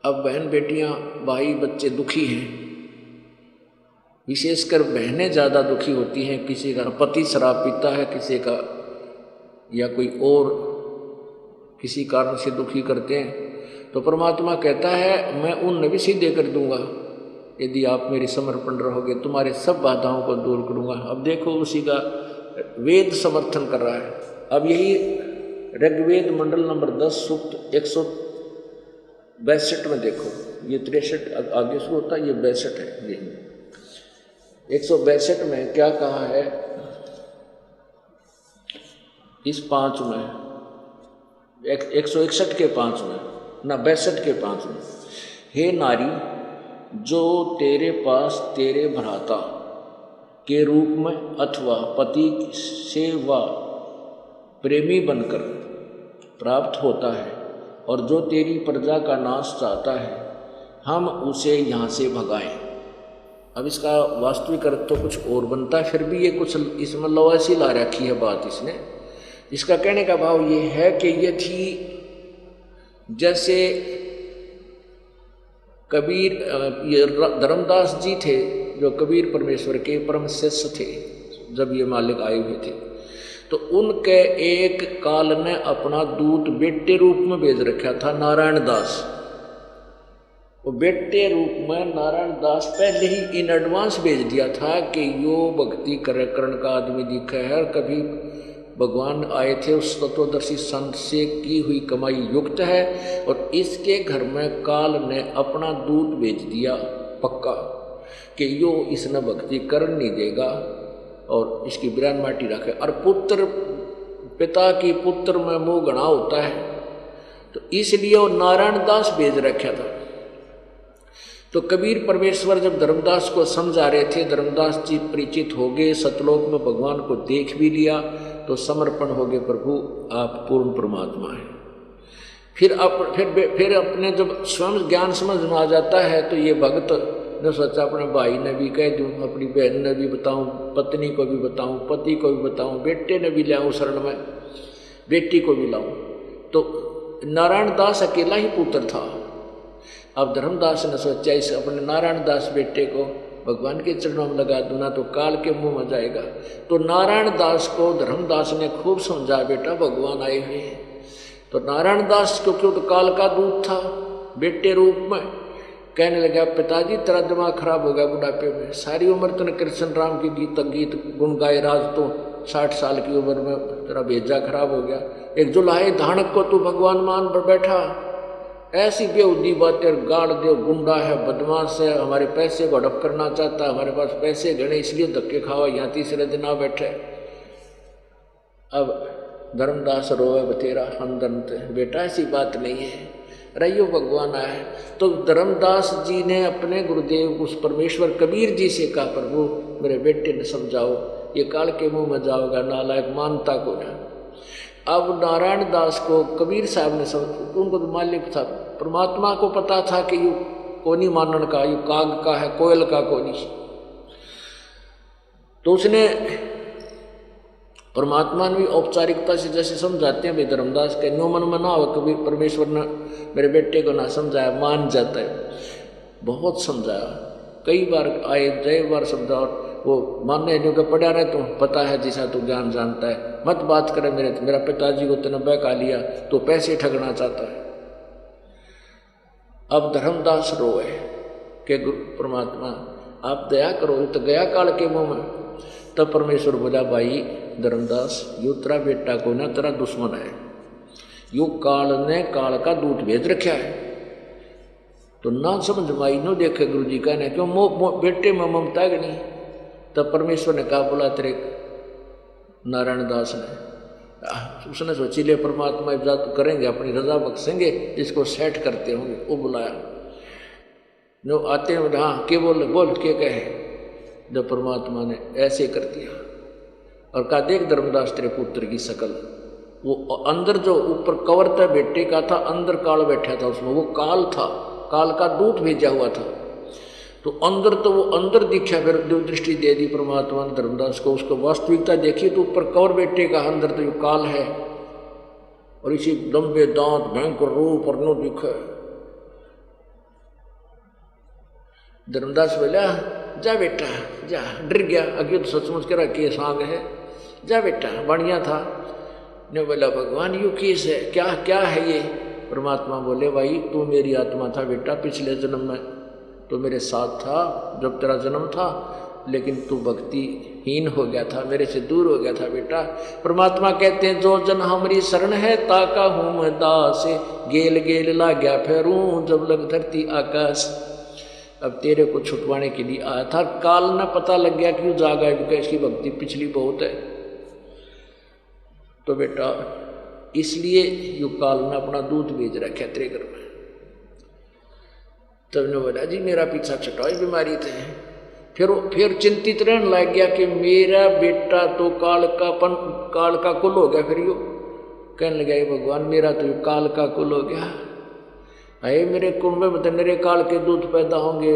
अब बहन बेटियां भाई बच्चे दुखी हैं, विशेषकर बहनें ज़्यादा दुखी होती हैं। किसी का पति शराब पीता है, किसी का या कोई और किसी कारण से दुखी करते हैं, तो परमात्मा कहता है मैं उन भी सीधे कर दूंगा यदि आप मेरे समर्पण रहोगे, तुम्हारे सब बाधाओं को दूर करूंगा। अब देखो उसी का वेद समर्थन कर रहा है। अब यही ऋग्वेद मंडल नंबर 10 सूक्त 162 में देखो, ये 63 आगे शुरू होता है, ये 62 है। ये 162 में क्या कहा है, इस 5 में 161 के 5 में ना 62 के 5 में, हे नारी जो तेरे पास तेरे भ्राता के रूप में अथवा पति से व प्रेमी बनकर प्राप्त होता है और जो तेरी प्रजा का नाश चाहता है, हम उसे यहाँ से भगाएं। अब इसका वास्तविक अर्थ तो कुछ और बनता है, फिर भी ये कुछ इसमें लवासी ला रखी है बात इसने। इसका कहने का भाव ये है कि ये थी जैसे कबीर, ये धर्मदास जी थे जो कबीर परमेश्वर के परम शिष्य थे जब ये मालिक आए हुए थे, तो उनके एक काल ने अपना दूत बेटे रूप में भेज रखा था नारायण दास। वो बेटे रूप में नारायण दास पहले ही इन एडवांस भेज दिया था कि यो भक्ति करण का आदमी दिखा है, कभी भगवान आए थे उस तत्वदर्शी संत से की हुई कमाई युक्त है, और इसके घर में काल ने अपना दूत भेज दिया पक्का कि यो इसने भक्ति कर नहीं देगा और इसकी बिरान माटी रखे। और पुत्र पिता की पुत्र में मोह गणा होता है, तो इसलिए वो नारायण दास भेज रखा था। तो कबीर परमेश्वर जब धर्मदास को समझा रहे थे, धर्मदास जी परिचित हो गए, सतलोक में भगवान को देख भी लिया, तो समर्पण हो गए, प्रभु आप पूर्ण परमात्मा हैं। फिर अपने जब स्वयं ज्ञान समझ में आ जाता है, तो ये भक्त ने सोचा अपने भाई ने भी कह दूँ, अपनी बहन ने भी बताऊँ, पत्नी को भी बताऊँ, पति को भी बताऊँ, बेटे ने भी लाऊँ शरण में, बेटी को भी लाऊँ। तो नारायण दास अकेला ही पुत्र था। अब धर्मदास ने सोचा इस अपने नारायण दास बेटे को भगवान के चरणों में लगा दूना तो काल के मुंह में जाएगा। तो नारायण दास को धर्मदास ने खूब समझा, बेटा भगवान आए हुए हैं। तो नारायण दास को क्यों, तो काल का दूत था बेटे रूप में, कहने लगा पिताजी तेरा दिमाग खराब हो गया बुढ़ापे में, सारी उम्र तूने कृष्ण राम की गीत गुण गाए, राज तो 60 साल की उम्र में तेरा भेजा खराब हो गया। एक जुलाहे धानक को तू भगवान मान पर बैठा, ऐसी बेहुदी बातें गाड़ दे, गुंडा है, बदमाश है, हमारे पैसे को हड़प करना चाहता है, हमारे पास पैसे गणे इसलिए धक्के खावा, यहाँ तीसरे दिन आ बैठे। अब धर्मदास रोए बतेरा हमदर्द, बेटा ऐसी बात नहीं है, रहियो भगवान आया है। तो धर्मदास जी ने अपने गुरुदेव उस परमेश्वर कबीर जी से कहा, प्रभु मेरे बेटे ने समझाओ, ये काल के मुंह में जाओगा, नालायक मानता को ना। अब नारायण दास को कबीर साहब ने समझ, उनको तो मालिक था, परमात्मा को पता था कि यू कोनी मानन का, यू काग का है, कोयल का कोनी। तो उसने परमात्मा ने भी औपचारिकता से जैसे समझाते हैं भाई धर्मदास के नो मन मना हो, कबीर परमेश्वर ने मेरे बेटे को ना समझाया, मान जाता है, बहुत समझाया, कई बार आए, कई बार समझा, वो मानने जो कि पढ़ा रहे तो पता है जैसा तू ज्ञान जानता है, मत बात करे मेरा पिताजी को तेने बहका लिया तो पैसे ठगना चाहता है। अब धर्मदास रोए कि गुरु परमात्मा आप दया करो, तो गया काल के मुंह में। तब परमेश्वर बोला, भाई धर्मदास यू तेरा बेटा को ना तेरा दुश्मन है, यू काल ने काल का दूत भेज रखा है, तो ना समझ माई नो देखे गुरु जी का ने क्यों बेटे में ममता है नहीं। तब परमेश्वर ने कहा, बोला तेरे नारायण दास ने, उसने सोची ले परमात्मा इजाजत करेंगे, अपनी रजा बख्शेंगे, इसको सेट करते होंगे। वो बुलाया, जो आते हैं हाँ के बोल के कहे, जब परमात्मा ने ऐसे कर दिया और कहा, देख धर्मदास तेरे पुत्र की शकल, वो अंदर जो ऊपर कवर था बेटे का था, अंदर काल बैठा था उसमें, वो काल था, काल का दूत भेजा हुआ था। तो अंदर तो वो अंदर दिखा, फिर जो दृष्टि दे दी परमात्मा ने धर्मदास को, उसको वास्तविकता देखी तो ऊपर कवर बेटे का, अंदर तो ये काल है, और इसी लंबे दांत भयंकर रूप और नो दिखा। धर्मदास बोला जा बेटा जा, डर गया, अगे तो सचमुच करा कि सांग है, जा बेटा बढ़िया था। ने बोला भगवान यू किस है, क्या क्या है ये? परमात्मा बोले भाई तू मेरी आत्मा था बेटा, पिछले जन्म में तो मेरे साथ था जब तेरा जन्म था, लेकिन तू भक्तिहीन हो गया था, मेरे से दूर हो गया था बेटा। परमात्मा कहते हैं जो जन हमारी शरण है ताका हूँ मैं दास, गेल गेल ला गया फेरूं जब लग धरती आकाश। अब तेरे को छुटवाने के लिए आया था, काल न पता लग गया क्यों जागा क्योंकि इसकी भक्ति पिछली बहुत है। तो बेटा इसलिए यू काल ने अपना दूध भेज रखा तेरे घर में। तब ने बोला जी मेरा पीछा छटाई बीमारी थे। फिर चिंतित रहने लग गया कि मेरा बेटा तो काल का कुल हो गया। फिर यू कहने लगा भगवान मेरा तो काल का कुल हो गया, अरे मेरे कुल में मतलब मेरे काल के दूध पैदा होंगे।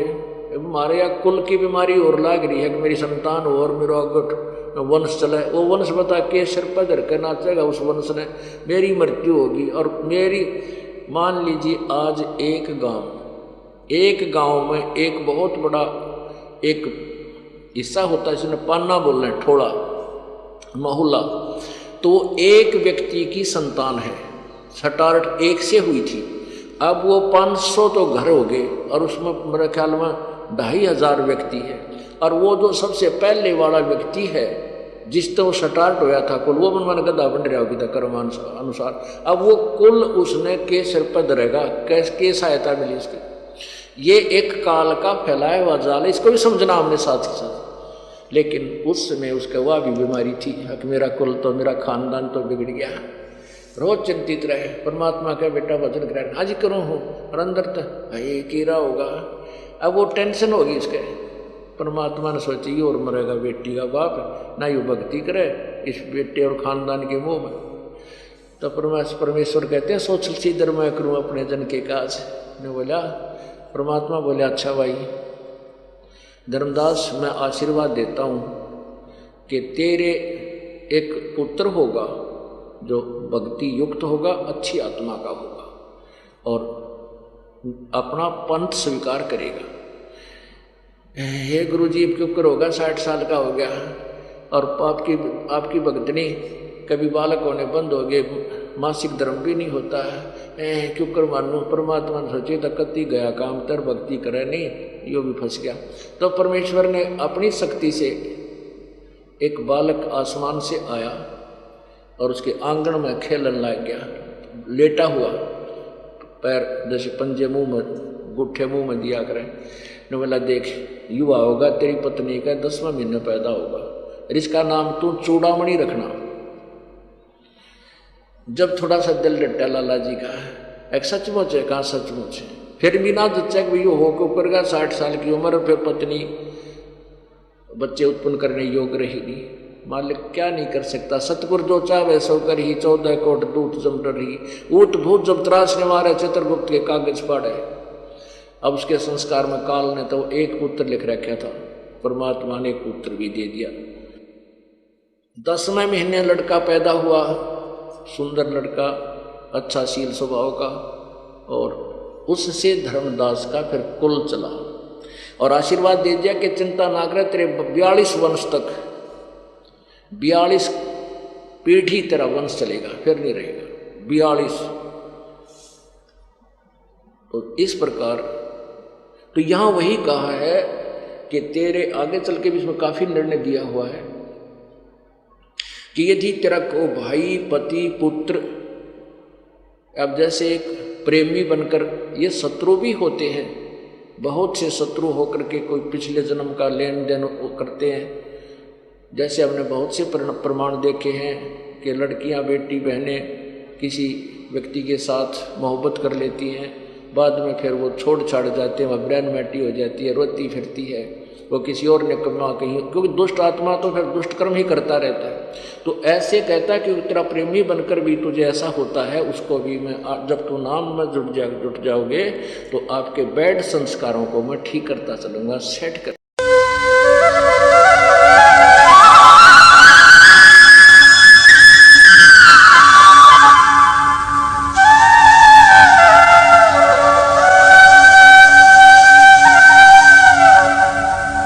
हमारे यहाँ कुल की बीमारी और लाग रही है कि मेरी संतान हो और मेरा वंश चले। वो वंश बता के सिर पर धर कर नाचेगा, उस वंश ने मेरी मृत्यु होगी। और मेरी मान लीजिए आज एक गांव में एक बहुत बड़ा एक हिस्सा होता है, इसने पान्ना बोल रहे हैं, ठोड़ा मोहल्ला, तो एक व्यक्ति की संतान है, छटारट एक से हुई थी। अब वो 500 तो घर हो गए और उसमें मेरे ख्याल में 2500 व्यक्ति है। और वो जो सबसे पहले वाला व्यक्ति है जिस तो स्टार्ट होया था कुल, वो मन गधा बन रहा होगी था कर्म अनुसार। अब वो कुल उसने के सिर पर धरेगा, कैसे सहायता मिली उसकी? ये एक काल का फैलाया हुआ जाल है, इसको भी समझना हमने साथ ही साथ। लेकिन उस समय उसका वह भी बीमारी थी कि मेरा कुल तो मेरा खानदान तो बिगड़ गया। रोज चिंतित रहे। परमात्मा का बेटा वचन ग्रहण आज करो हो और अंदर तो ये कीड़ा होगा। अब वो टेंशन होगी इसके। परमात्मा ने सोची और मरेगा बेटी का बाप, ना यू भक्ति करे इस बेटे और खानदान के मुंह में। तो परमेश्वर कहते हैं सोच सीधर मैं करूँ अपने जन के काज ने बोला। परमात्मा बोले अच्छा भाई धर्मदास मैं आशीर्वाद देता हूँ कि तेरे एक पुत्र होगा जो भक्ति युक्त होगा, अच्छी आत्मा का होगा और अपना पंथ स्वीकार करेगा। हे गुरु जी क्यों होगा 60 साल का हो गया और आपकी भक्तनी कभी बालक होने बंद हो गए, मासिक धर्म भी नहीं होता है, क्यों कर मानो? परमात्मा ने सोचे तो कति गया काम तर भक्ति करे नहीं, यो भी फंस गया। तो परमेश्वर ने अपनी शक्ति से एक बालक आसमान से आया और उसके आंगन में खेलने लग गया, लेटा हुआ, पैर जैसे पंजे मुंह में गुट्ठे मुंह में दिया करें। ने बोला देख युवा होगा, तेरी पत्नी का 10वां महीने पैदा होगा और इसका नाम तू चूड़ामणि रखना। जब थोड़ा सा दिल डटा लाला जी का एक सचमुच है, कहाँ सचमुच है, फिर भी ना जच्चा कि हो ऊपर का 60 साल की उम्र, फिर पत्नी बच्चे उत्पन्न करने योग्य रही नहीं। मालिक क्या नहीं कर सकता, सतगुरु जो चाहे सो कर ही, 14 कोट दूत जम रही, ऊट भूत जब त्रास ने मारे चित्रगुप्त के कागज पाड़े। अब उसके संस्कार में काल ने तो एक पुत्र लिख रखा था, परमात्मा ने एक पुत्र भी दे दिया। 10वें महीने लड़का पैदा हुआ, सुंदर लड़का, अच्छा शील स्वभाव का, और उससे धर्मदास का फिर कुल चला और आशीर्वाद दे दिया कि चिंता ना करे, तेरे 42 वंश तक 42 पीढ़ी तेरा वंश चलेगा, फिर नहीं रहेगा 42। तो इस प्रकार तो यहां वही कहा है कि तेरे आगे चल के भी इसमें काफी निर्णय दिया हुआ है कि यदि तेरा को भाई पति पुत्र, अब जैसे एक प्रेमी बनकर ये शत्रु भी होते हैं, बहुत से शत्रु होकर के कोई पिछले जन्म का लेन देन करते हैं। जैसे हमने बहुत से प्रमाण देखे हैं कि लड़कियां बेटी बहनें किसी व्यक्ति के साथ मोहब्बत कर लेती हैं, बाद में फिर वो छोड़ छाड़ जाते हैं, वह ब्रेन मैटी हो जाती है, रोती फिरती है, वो किसी और ने कमा कहीं, क्योंकि दुष्ट आत्मा तो फिर दुष्ट कर्म ही करता रहता है। तो ऐसे कहता है कि तेरा प्रेमी बनकर भी तुझे ऐसा होता है, उसको भी मैं जब तू नाम में जुट जाओगे तो आपके बैड संस्कारों को मैं ठीक करता चलूँगा, सेट कर